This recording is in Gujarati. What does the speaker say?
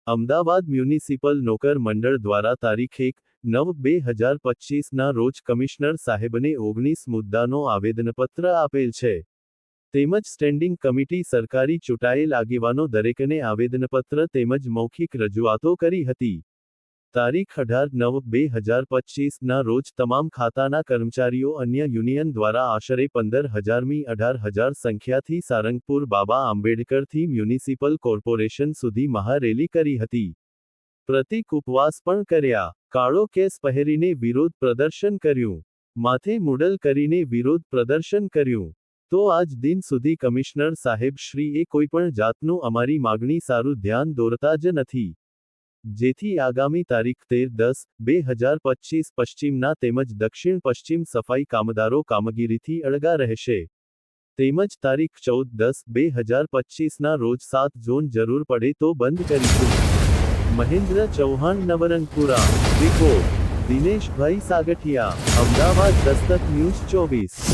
અમદાવાદ મ્યુનિસિપલ નોકર મંડળ દ્વારા તારીખ 1/9/2025ના રોજ કમિશનર સાહેબને 19 મુદ્દાનો આવેદનપત્ર આપેલ છે. તેમજ સ્ટેન્ડિંગ કમિટી સરકારી ચૂંટાયેલ આગેવાનો દરેકને આવેદનપત્ર તેમજ મૌખિક રજૂઆતો કરી હતી. તારીખ 18/9/2025ના રોજ તમામ ખાતાના કર્મચારીઓ અન્ય યુનિયન દ્વારા આશરે 15,000મી 18,000 સંખ્યાથી સારંગપુર બાબા આંબેડકરથી મ્યુનિસિપલ કોર્પોરેશન સુધી મહારેલી કરી હતી. પ્રતિક ઉપવાસ પણ કર્યા. કાળો કેસ પહેરીને વિરોધ પ્રદર્શન કર્યું. માથે મુડલ કરીને વિરોધ પ્રદર્શન કર્યું. તો આજ દિન સુધી કમિશનર સાહેબ શ્રીએ કોઈપણ જાતનું અમારી માગણી સારું ધ્યાન દોરતા જ નથી. જેથી આગામી તારીખ 13/10/2025 પશ્ચિમના તેમજ દક્ષિણ પશ્ચિમ સફાઈ કામદારો કામગીરીથી અળગા રહેશે. તેમજ તારીખ 14/10/2025ના રોજ 7 ઝોન જરૂર પડે તો બંધ કરીશું. મહેન્દ્ર ચૌહાણ, નવરંગપુરા. Report Dineshbhai Sagathiya, Ahmedabad Dastak news 24.